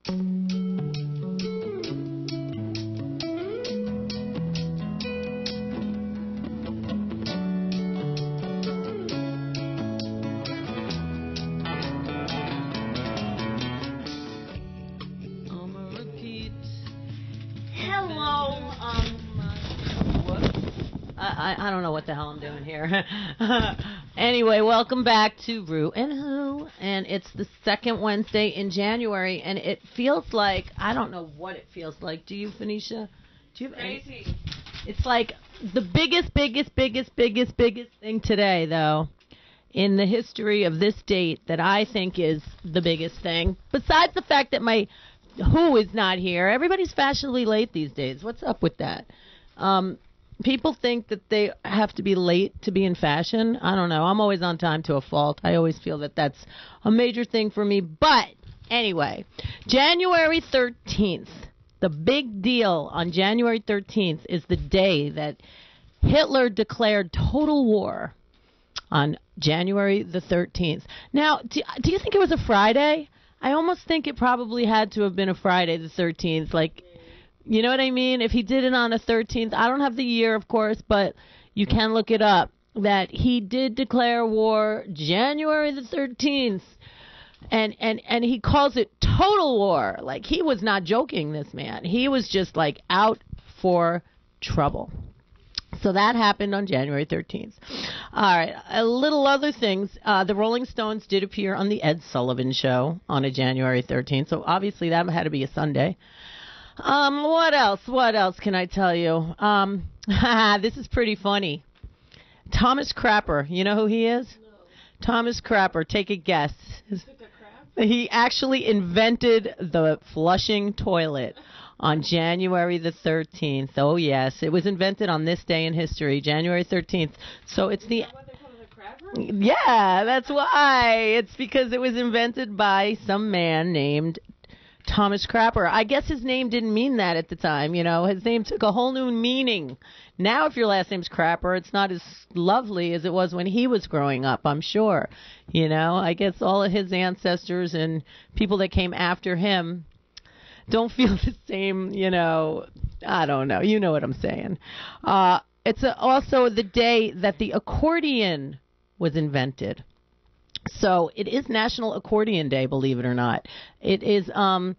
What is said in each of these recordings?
Hello, I don't know what the hell I'm doing here. Anyway, welcome back to Rue and Who, and it's the second Wednesday in January, and it feels like, I don't know what it feels like. Do you, Phoenicia? Do you have Crazy. It's like the biggest thing today, though, in the history of this date that I think is the biggest thing, besides the fact that my Who is not here. Everybody's fashionably late these days. What's up with that? People think that they have to be late to be in fashion. I don't know. I'm always on time to a fault. I always feel that that's a major thing for me. But anyway, January 13th, the big deal on January 13th is the day that Hitler declared total war on January the 13th. Now, do you think it was a Friday? I almost think it probably had to have been a Friday the 13th. Like, you know what I mean? If he did it on the 13th, I don't have the year, of course, but you can look it up, that he did declare war January the 13th. And he calls it total war. Like, he was not joking, this man. He was just, like, out for trouble. So that happened on January 13th. All right, a little other things. The Rolling Stones did appear on the Ed Sullivan Show on a January 13th, so obviously that had to be a Sunday. What else? What else can I tell you? This is pretty funny. Thomas Crapper, you know who he is? No. Thomas Crapper, take a guess. Took a crap? He actually invented the flushing toilet on January the 13th. Oh, yes. It was invented on this day in history, January 13th. So it's the... Is that what they call it, a crap room? Yeah, that's why. It's because it was invented by some man named Thomas Crapper. I guess his name didn't mean that at the time, you know. His name took a whole new meaning. Now, if your last name's Crapper, it's not as lovely as it was when he was growing up, I'm sure. You know, I guess all of his ancestors and people that came after him don't feel the same, you know. I don't know. You know what I'm saying. It's also the day that the accordion was invented. So it is National Accordion Day, believe it or not. It is the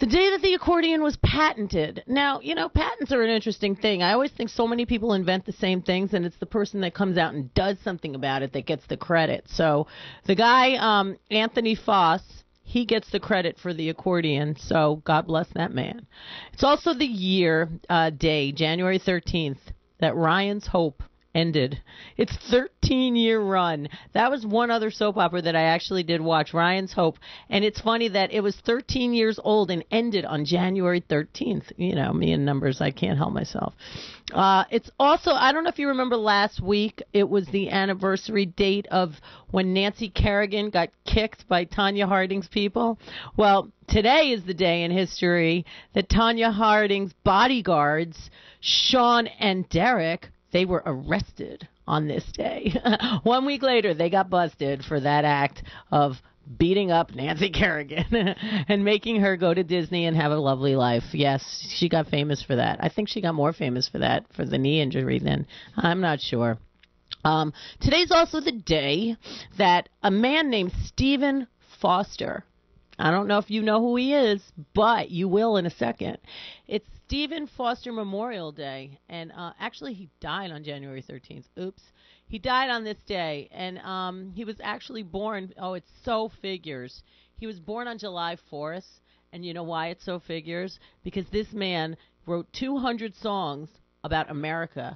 day that the accordion was patented. Now, you know, patents are an interesting thing. I always think so many people invent the same things, and it's the person that comes out and does something about it that gets the credit. So the guy, Anthony Foss, he gets the credit for the accordion, so God bless that man. It's also the year, day, January 13th, that Ryan's Hope ended its 13-year run. That was one other soap opera that I actually did watch, Ryan's Hope. And it's funny that it was 13 years old and ended on January 13th. You know, me and numbers, I can't help myself. It's also, I don't know if you remember last week, it was the anniversary date of when Nancy Kerrigan got kicked by Tonya Harding's people. Well, today is the day in history that Tonya Harding's bodyguards, Sean and Derek, they were arrested on this day. 1 week later, they got busted for that act of beating up Nancy Kerrigan and making her go to Disney and have a lovely life. Yes, she got famous for that. I think she got more famous for that, for the knee injury then. I'm not sure. Today's also the day that a man named Stephen Foster, I don't know if you know who he is, but you will in a second. It's Stephen Foster Memorial Day, and actually he died on January 13th. Oops. He died on this day, and he was actually born, oh, it so figures. He was born on July 4th, and you know why it so figures? Because this man wrote 200 songs about America.